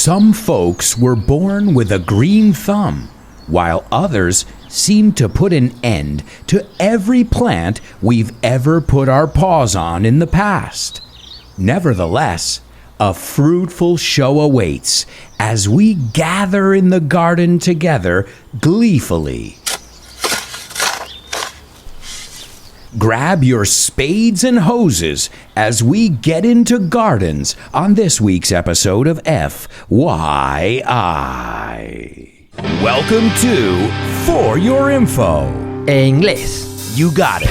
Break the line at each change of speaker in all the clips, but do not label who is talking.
Some folks were born with a green thumb, while others seem to put an end to every plant we've ever put our paws on in the past. Nevertheless, a fruitful show awaits as we gather in the garden together gleefully. Grab your spades and hoses as we get into gardens on this week's episode of FYI. Welcome to For Your Info.
En inglés.
You got it.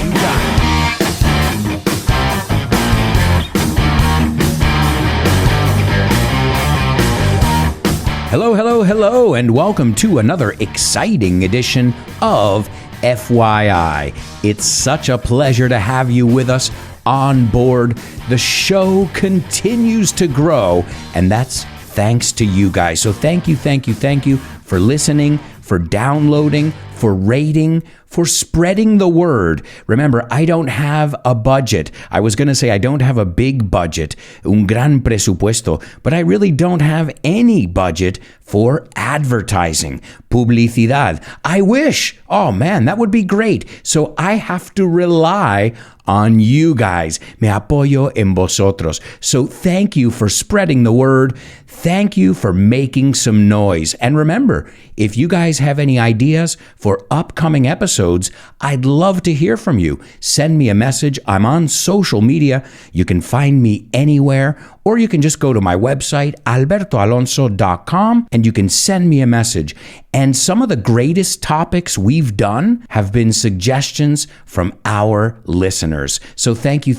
Hello, and welcome to another exciting edition of FYI. It's such a pleasure to have you with us on board. The show continues to grow, and that's thanks to you guys. So thank you for listening, for downloading, for rating, for spreading the word. Remember, I don't have a budget. I was going to say I don't have a big budget, un gran presupuesto, but I really don't have any budget for advertising, publicidad. I wish. Oh man, that would be great. So I have to rely on you guys. Me apoyo en vosotros. So thank you for spreading the word. Thank you for making some noise. And remember, if you guys have any ideas for upcoming episodes, I'd love to hear from you. Send me a message. I'm on social media. You can find me anywhere, or you can just go to my website, albertoalonso.com, and you can send me a message. And some of the greatest topics we've done have been suggestions from our listeners. So thank you.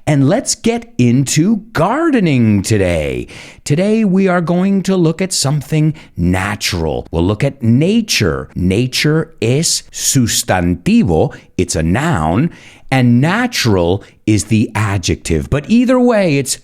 And let's get into gardening today. Today, we are going to look at something natural. We'll look at nature. Nature is sustantivo. It's a noun. And natural is the adjective. But either way, it's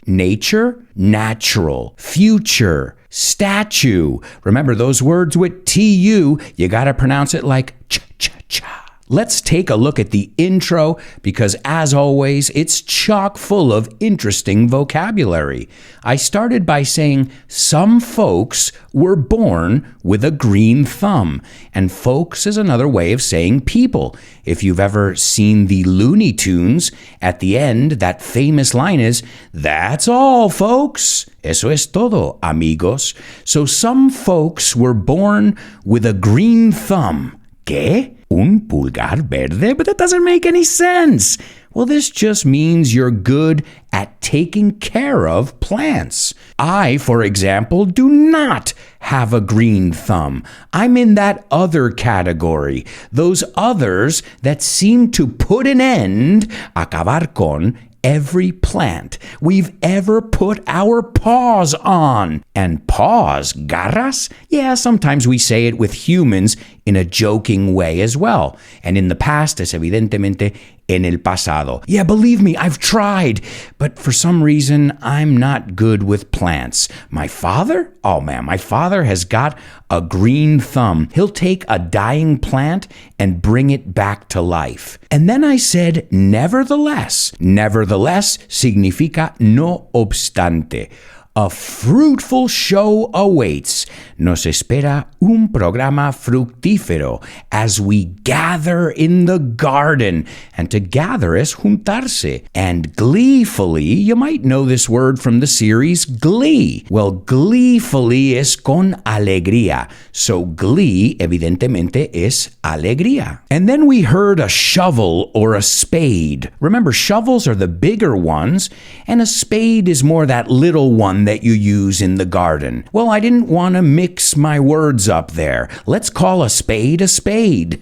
nature, natural, future, statue. Remember, those words with TU, you got to pronounce it like ch-ch-cha. Let's take a look at the intro because, as always, it's chock full of interesting vocabulary. I started by saying some folks were born with a green thumb, and folks is another way of saying people. If you've ever seen the Looney Tunes, at the end, that famous line is, "That's all, folks. Eso es todo, amigos." So some folks were born with a green thumb. ¿Qué? Un pulgar verde? But that doesn't make any sense. Well, this just means you're good at taking care of plants. I, for example, do not have a green thumb. I'm in that other category. Those others that seem to put an end, acabar con, every plant we've ever put our paws on. And paws, garras? Yeah, sometimes we say it with humans in a joking way as well. And in the past, es evidentemente en el pasado. Yeah, believe me, I've tried. But for some reason, I'm not good with plants. My father? Oh man, my father has got a green thumb. He'll take a dying plant and bring it back to life. And then I said, nevertheless. Nevertheless significa no obstante. A fruitful show awaits. Nos espera un programa fructífero as we gather in the garden. And to gather es juntarse. And gleefully, you might know this word from the series Glee. Well, gleefully es con alegría. So glee, evidentemente, es alegría. And then we heard a shovel or a spade. Remember, shovels are the bigger ones, and a spade is more that little one that you use in the garden. Well, I didn't want to mix my words up there. Let's call a spade a spade.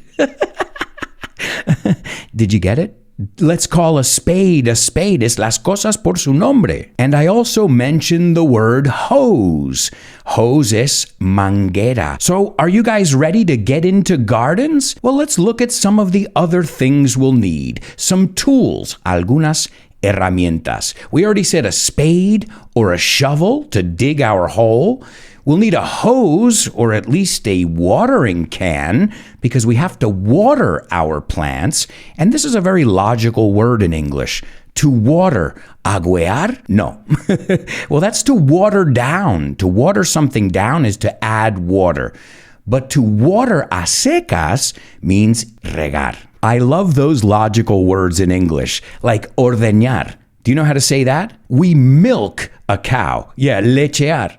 Did you get it? Let's call a spade es las cosas por su nombre. And I also mentioned the word hose. Hose es manguera. So are you guys ready to get into gardens? Well, let's look at some of the other things we'll need. Some tools, algunas herramientas. We already said a spade or a shovel to dig our hole. We'll need a hose or at least a watering can because we have to water our plants. And this is a very logical word in English. to water. Aguear? No. Well, that's to water down. To water something down is to add water. But to water a secas means regar. I love those logical words in English, like ordeñar. Do you know how to say that? We milk a cow. Yeah, lechear.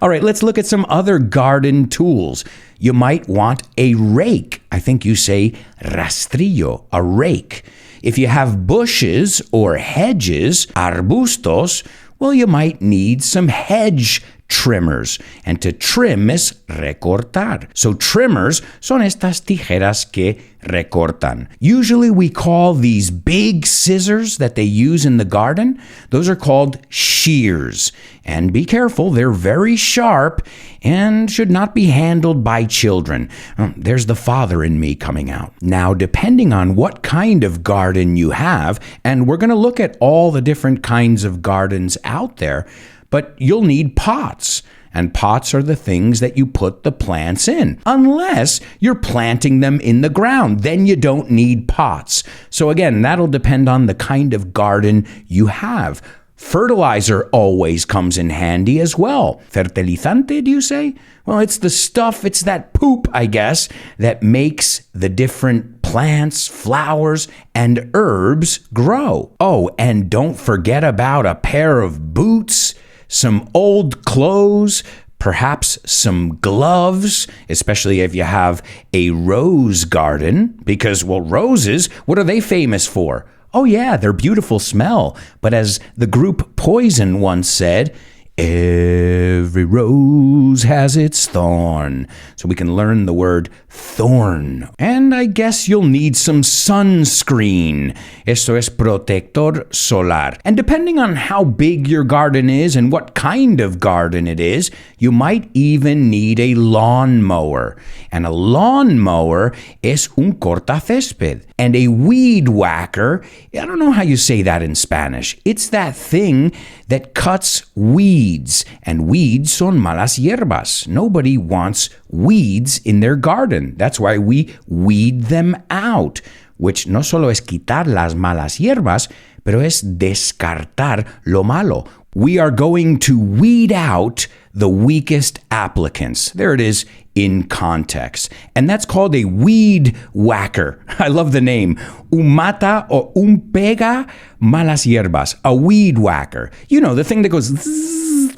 All right, let's look at some other garden tools. You might want a rake. I think you say rastrillo, a rake. If you have bushes or hedges, arbustos, well, you might need some hedge trimmers. And to trim is recortar. So trimmers son estas tijeras que recortan. Usually we call these big scissors that they use in the garden, those are called shears. And be careful, they're very sharp and should not be handled by children. There's the father in me coming out. Now, depending on what kind of garden you have, and we're going to look at all the different kinds of gardens out there, but you'll need pots. And pots are the things that you put the plants in, unless you're planting them in the ground. Then you don't need pots. So again, that'll depend on the kind of garden you have. Fertilizer always comes in handy as well. Fertilizante, do you say? Well, it's the stuff, it's that poop, I guess, that makes the different plants, flowers, and herbs grow. Oh, and don't forget about a pair of boots, some old clothes, perhaps some gloves, especially if you have a rose garden, because, well, roses, what are they famous for? Oh yeah, their beautiful smell. But as the group Poison once said, every rose has its thorn. So we can learn the word thorn. And I guess you'll need some sunscreen. Esto es protector solar. And depending on how big your garden is and what kind of garden it is, you might even need a lawnmower. And a lawnmower es un cortacésped. And a weed whacker, I don't know how you say that in Spanish. It's that thing that cuts weeds. And weeds son malas hierbas. Nobody wants weeds in their garden. That's why we weed them out. Which no solo es quitar las malas hierbas, pero es descartar lo malo. We are going to weed out the weakest applicants. There it is in context. And that's called a weed whacker. I love the name. Un mata o un pega malas hierbas. A weed whacker. You know, the thing that goes zzz.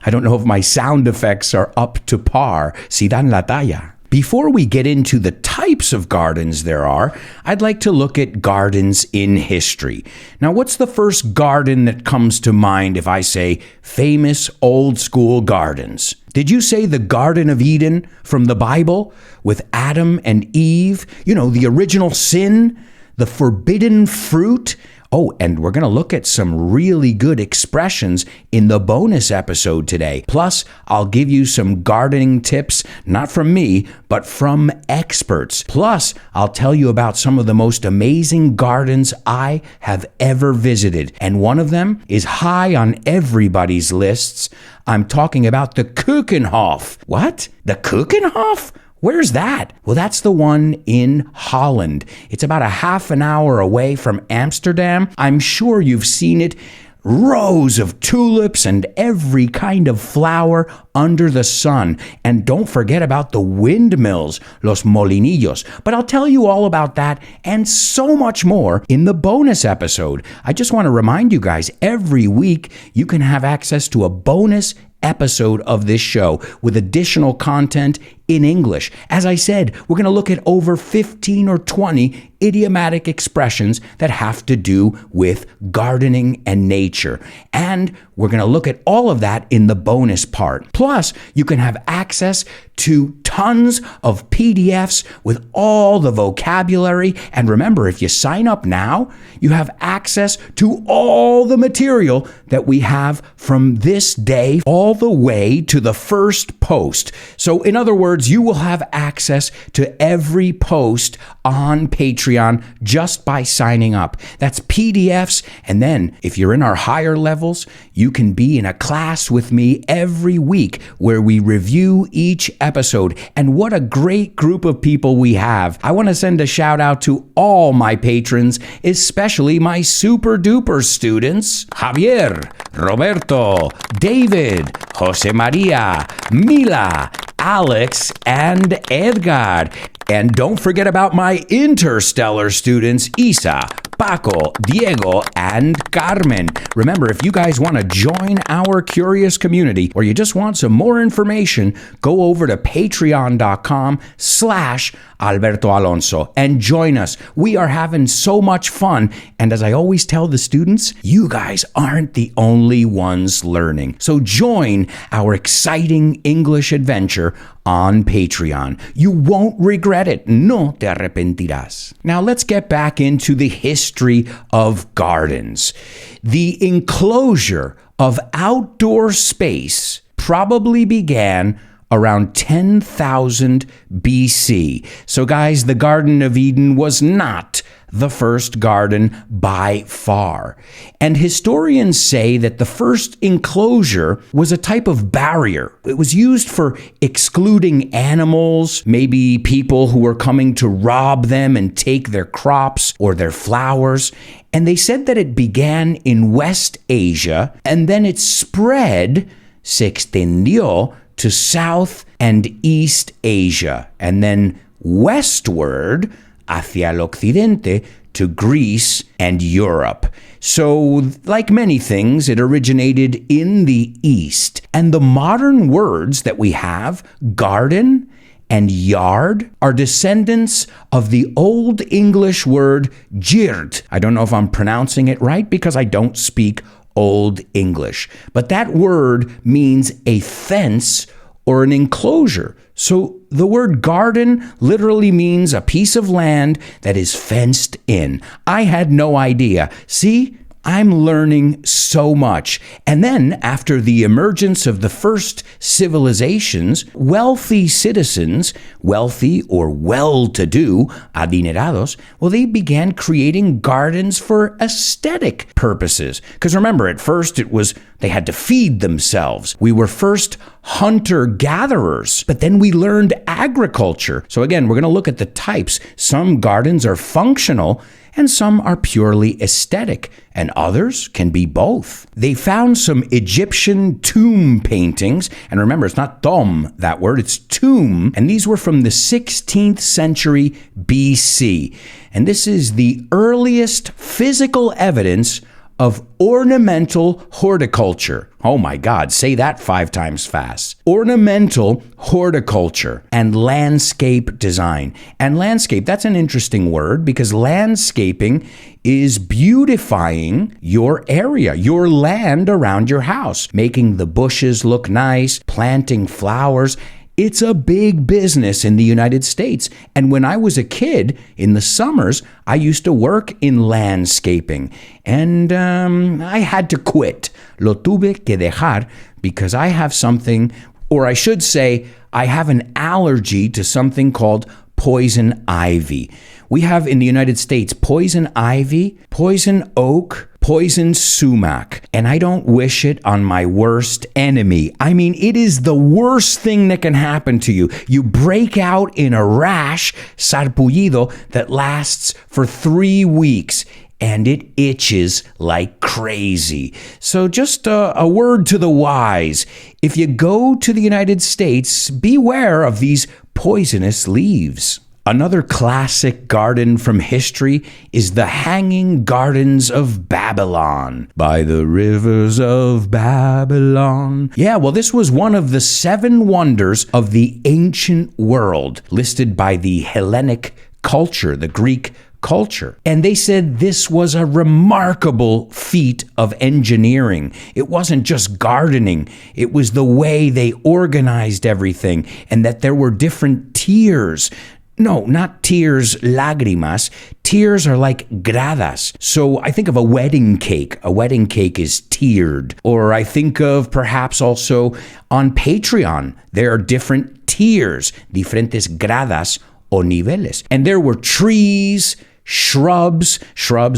I don't know if my sound effects are up to par. Si dan la talla. Before we get into the types of gardens there are, I'd like to look at gardens in history. Now, what's the first garden that comes to mind if I say famous old school gardens? Did you say the Garden of Eden from the Bible with Adam and Eve? You know, the original sin, the forbidden fruit? Oh, and we're going to look at some really good expressions in the bonus episode today. Plus, I'll give you some gardening tips, not from me, but from experts. Plus, I'll tell you about some of the most amazing gardens I have ever visited. And one of them is high on everybody's lists. I'm talking about the Keukenhof. What? The Keukenhof? Where's that? Well, that's the one in Holland. It's about a half an hour away from Amsterdam. I'm sure you've seen it. Rows of tulips and every kind of flower under the sun. And don't forget about the windmills, los molinillos. But I'll tell you all about that and so much more in the bonus episode. I just want to remind you guys, every week you can have access to a bonus episode of this show with additional content in English. As I said, we're going to look at over 15 or 20 idiomatic expressions that have to do with gardening and nature. And we're going to look at all of that in the bonus part. Plus, you can have access to tons of PDFs with all the vocabulary. And remember, if you sign up now, you have access to all the material that we have from this day all the way to the first post. So in other words, words, you will have access to every post on Patreon just by signing up. That's PDFs. And then if you're in our higher levels, you can be in a class with me every week where we review each episode. And what a great group of people we have. I want to send a shout out to all my patrons, especially my super duper students, Javier, Roberto, David, Jose Maria, Mila, Alex, and Edgar. And don't forget about my interstellar students, Isa, Paco, Diego, and Carmen. Remember, if you guys want to join our curious community or you just want some more information, go over to patreon.com/Alberto Alonso and join us. We are having so much fun. And as I always tell the students, you guys aren't the only ones learning. So join our exciting English adventure on Patreon. You won't regret it. No te arrepentirás. Now let's get back into the history of gardens. The enclosure of outdoor space probably began around 10,000 BC. So guys, the Garden of Eden was not the first garden by far. And historians say that the first enclosure was a type of barrier. It was used for excluding animals, maybe people who were coming to rob them and take their crops or their flowers. And they said that it began in West Asia and then it spread, se extendió, to South and East Asia, and then westward hacia el occidente to Greece and Europe. So, like many things, it originated in the East. And the modern words that we have, garden and yard, are descendants of the Old English word girt. I don't know if I'm pronouncing it right because I don't speak Old English. But that word means a fence or an enclosure. So the word garden literally means a piece of land that is fenced in. I had no idea. See? I'm learning so much. And then, after the emergence of the first civilizations, wealthy citizens, wealthy or well-to-do, adinerados, well, they began creating gardens for aesthetic purposes. Because remember, at first it was they had to feed themselves. We were first hunter-gatherers, but then we learned agriculture. So again, we're going to look at the types. Some gardens are functional, and some are purely aesthetic, and others can be both. They found some Egyptian tomb paintings, and remember, it's not tom, that word, it's tomb, and these were from the 16th century BC. And this is the earliest physical evidence of ornamental horticulture. Oh my God, say that 5 times fast. Ornamental horticulture and landscape design. And landscape, that's an interesting word because landscaping is beautifying your area, your land around your house, making the bushes look nice, planting flowers. It's a big business in the United States. And when I was a kid, in the summers, I used to work in landscaping. And I had to quit. Lo tuve que dejar because I have something, or I should say, I have an allergy to something called poison ivy. We have in the United States poison ivy, poison oak, poison sumac, and I don't wish it on my worst enemy. I mean, it is the worst thing that can happen to you. You break out in a rash, sarpullido, that lasts for 3 weeks. And it itches like crazy. So just a word to the wise. If you go to the United States, beware of these poisonous leaves. Another classic garden from history is the Hanging Gardens of Babylon. By the rivers of Babylon. Yeah, well, this was one of the 7 wonders of the ancient world, listed by the Hellenic culture, the Greek culture. And they said this was a remarkable feat of engineering. It wasn't just gardening. It was the way they organized everything and that there were different tiers. No, not tears, lágrimas. Tears are like gradas. So I think of a wedding cake. A wedding cake is tiered. Or I think of perhaps also on Patreon, there are different tiers, diferentes gradas o niveles. And there were trees, shrubs,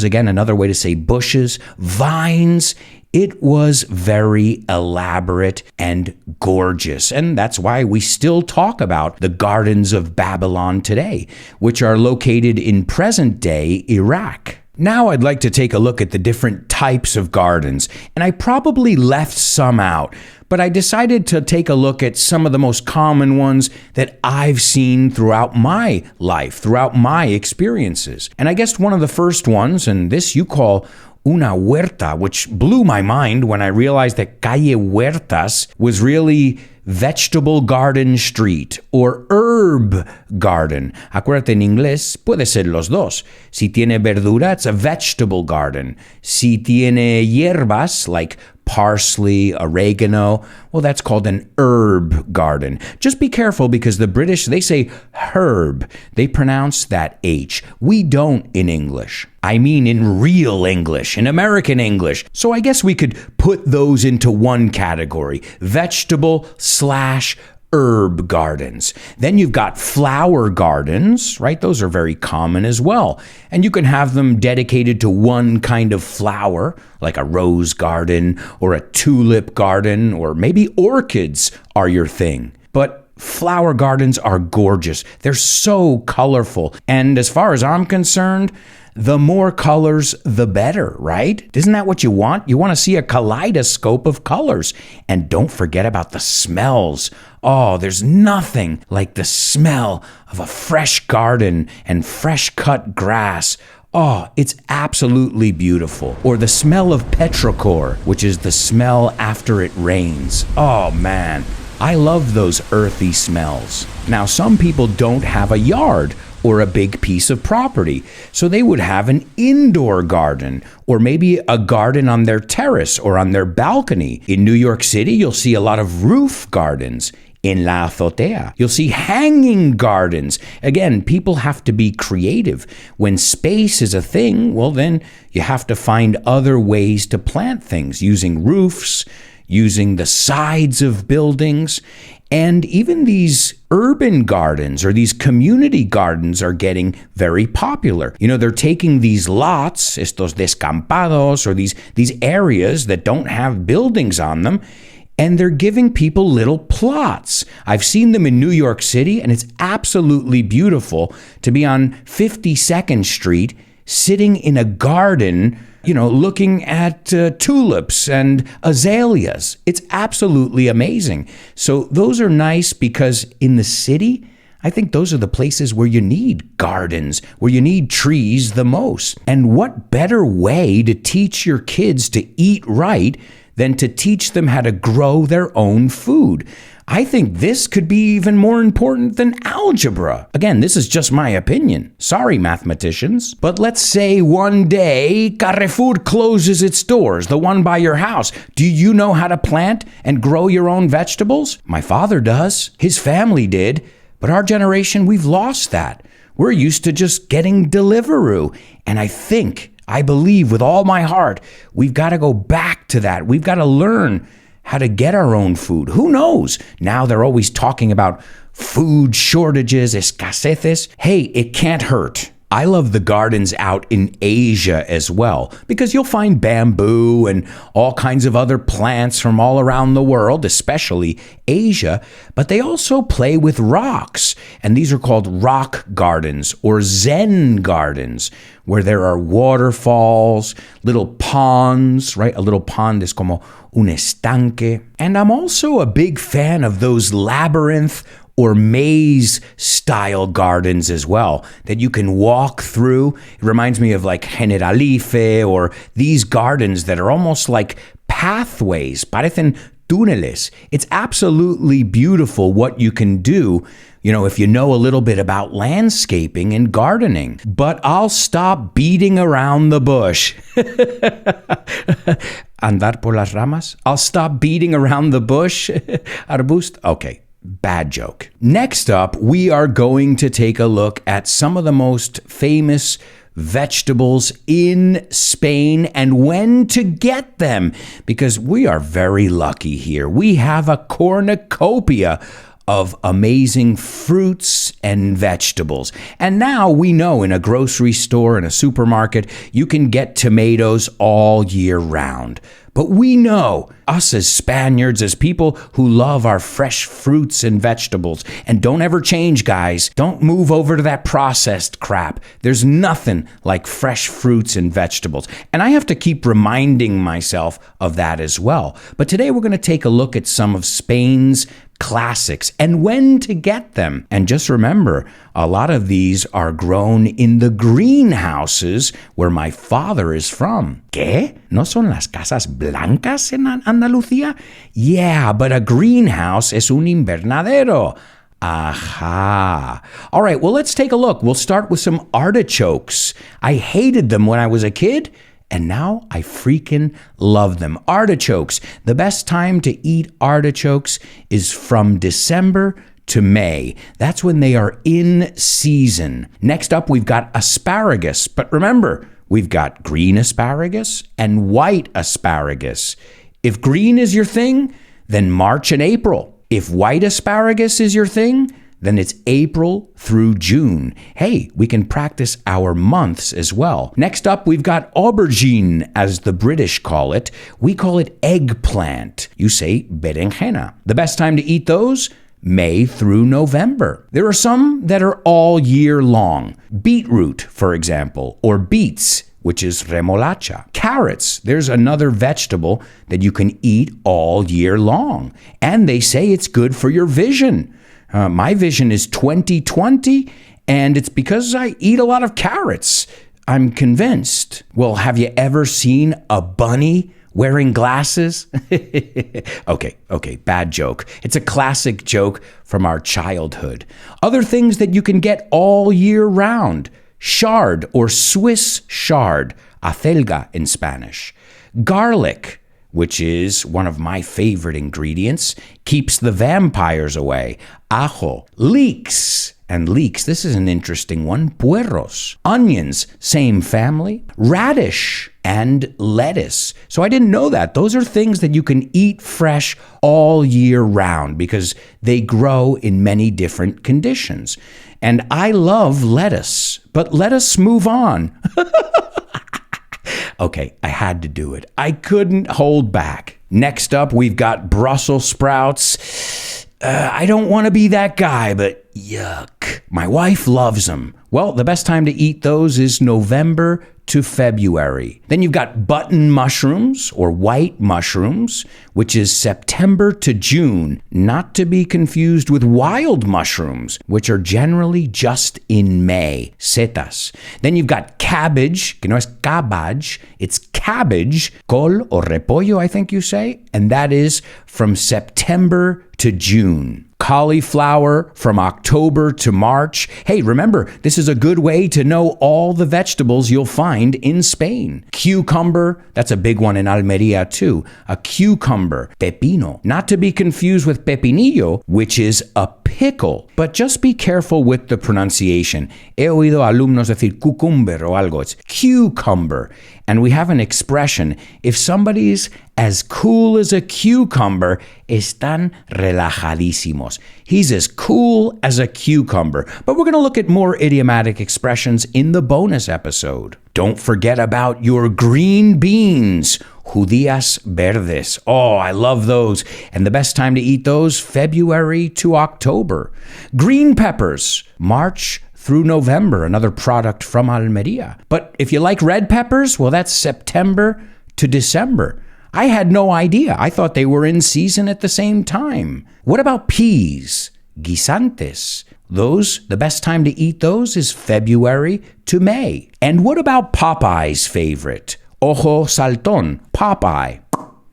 again, another way to say bushes, vines. It was very elaborate and gorgeous, and that's why we still talk about the gardens of Babylon today, which are located in present-day Iraq. Now I'd like to take a look at the different types of gardens, and I probably left some out, but I decided to take a look at some of the most common ones that I've seen throughout my life, throughout my experiences. And I guess one of the first ones, and this you call una huerta, which blew my mind when I realized that calle Huertas was really vegetable garden street or herb garden. Acuérdate, en inglés puede ser los dos. Si tiene verdura, it's a vegetable garden. Si tiene hierbas, like parsley, oregano, well, that's called an herb garden. Just be careful because the British, they say herb. They pronounce that H. We don't in English. I mean in real English, in American English. So I guess we could put those into one category, vegetable/herb gardens. Then you've got flower gardens, right? Those are very common as well. And you can have them dedicated to one kind of flower, like a rose garden or a tulip garden, or maybe orchids are your thing. But flower gardens are gorgeous. They're so colorful. And as far as I'm concerned, the more colors, the better, right? Isn't that what you want? You want to see a kaleidoscope of colors. And don't forget about the smells. Oh, there's nothing like the smell of a fresh garden and fresh cut grass. Oh, it's absolutely beautiful. Or the smell of petrichor, which is the smell after it rains. Oh, man. I love those earthy smells. Now, some people don't have a yard or a big piece of property, so they would have an indoor garden or maybe a garden on their terrace or on their balcony. In New York City, you'll see a lot of roof gardens. In La Azotea, you'll see hanging gardens. Again, people have to be creative. When space is a thing, well, then you have to find other ways to plant things, using roofs, using the sides of buildings. And even these urban gardens or these community gardens are getting very popular. You know, they're taking these lots, estos descampados, or these areas that don't have buildings on them, and they're giving people little plots. I've seen them in New York City, and it's absolutely beautiful to be on 52nd Street sitting in a garden, you know, looking at tulips and azaleas. It's absolutely amazing. So those are nice because in the city, I think those are the places where you need gardens, where you need trees the most. And what better way to teach your kids to eat right than to teach them how to grow their own food? I think this could be even more important than algebra. Again, this is just my opinion. Sorry, mathematicians. But let's say one day Carrefour closes its doors, the one by your house. Do you know how to plant and grow your own vegetables? My father does. His family did. But our generation, we've lost that. We're used to just getting Deliveroo. And I believe with all my heart, we've got to go back to that. We've got to learn how to get our own food. Who knows? Now they're always talking about food shortages, escaseces. Hey, it can't hurt. I love the gardens out in Asia as well, because you'll find bamboo and all kinds of other plants from all around the world, especially Asia, but they also play with rocks. And these are called rock gardens or Zen gardens, where there are waterfalls, little ponds, right? A little pond is como un estanque. And I'm also a big fan of those labyrinth or maze-style gardens as well that you can walk through. It reminds me of like Generalife or these gardens that are almost like pathways, parecen túneles. It's absolutely beautiful what you can do, you know, if you know a little bit about landscaping and gardening. But I'll stop beating around the bush. Andar por las ramas? I'll stop beating around the bush. Arbusto? Okay. Bad joke. Next up, we are going to take a look at some of the most famous vegetables in Spain and when to get them, because we are very lucky here. We have a cornucopia of amazing fruits and vegetables. And now we know in a grocery store, in a supermarket, you can get tomatoes all year round. But we know, us as Spaniards, as people who love our fresh fruits and vegetables, and don't ever change, guys. Don't move over to that processed crap. There's nothing like fresh fruits and vegetables. And I have to keep reminding myself of that as well. But today we're going to take a look at some of Spain's classics and when to get them. And just remember, a lot of these are grown in the greenhouses where my father is from. ¿Qué? ¿No son las casas blancas en Andalucía? Yeah, but a greenhouse es un invernadero. Aha. All right, well, let's take a look. We'll start with some artichokes. I hated them when I was a kid, and now I freaking love them. Artichokes. The best time to eat artichokes is from December to May. That's when they are in season. Next up, we've got asparagus. But remember, we've got green asparagus and white asparagus. If green is your thing, then March and April. If white asparagus is your thing, then it's April through June. Hey, we can practice our months as well. Next up, we've got aubergine, as the British call it. We call it eggplant. You say berenjena. The best time to eat those? May through November. There are some that are all year long. Beetroot, for example, or beets, which is remolacha. Carrots, there's another vegetable that you can eat all year long. And they say it's good for your vision. My vision is 20/20, and it's because I eat a lot of carrots. I'm convinced. Well, have you ever seen a bunny wearing glasses? Okay, bad joke. It's a classic joke from our childhood. Other things that you can get all year round. Chard or Swiss chard, acelga in Spanish. Garlic, which is one of my favorite ingredients, keeps the vampires away. Ajo. Leeks. And leeks, this is an interesting one. Puerros. Onions, same family. Radish and lettuce. So I didn't know that. Those are things that you can eat fresh all year round because they grow in many different conditions. And I love lettuce, but let us move on. Okay, I had to do it. I couldn't hold back. Next up, we've got Brussels sprouts. I don't want to be that guy, but yuck. My wife loves them. Well, the best time to eat those is November to February. Then you've got button mushrooms or white mushrooms, which is September to June, not to be confused with wild mushrooms, which are generally just in May, setas. Then you've got cabbage, que no es cabbage, it's cabbage, col or repollo, I think you say, and that is from September to June. Cauliflower from October to March. Hey, remember, this is a good way to know all the vegetables you'll find in Spain. Cucumber, that's a big one in Almeria too. A cucumber. Pepino, not to be confused with pepinillo, which is a pickle. But just be careful with the pronunciation. He oído alumnos decir cucumber o algo. It's cucumber. And we have an expression, if somebody's as cool as a cucumber, están relajadísimos. He's as cool as a cucumber. But we're going to look at more idiomatic expressions in the bonus episode. Don't forget about your green beans, judías verdes. Oh, I love those. And the best time to eat those, February to October. Green peppers, March through November, another product from Almeria. But if you like red peppers, well, that's September to December. I had no idea. I thought they were in season at the same time. What about peas? Guisantes. Those, the best time to eat those is February to May. And what about Popeye's favorite? Ojo saltón, Popeye.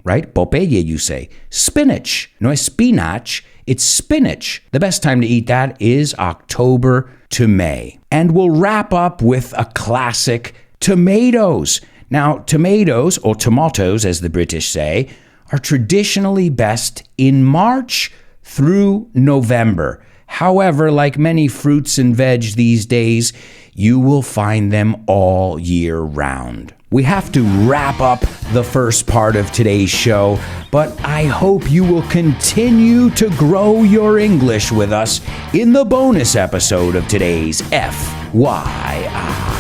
Right? Popeye, you say. Spinach. No es spinach, it's spinach. The best time to eat that is October to May. And we'll wrap up with a classic, tomatoes. Now, tomatoes, or tomatoes as the British say, are traditionally best in March through November. However, like many fruits and veg these days, you will find them all year round. We have to wrap up the first part of today's show, but I hope you will continue to grow your English with us in the bonus episode of today's FYI.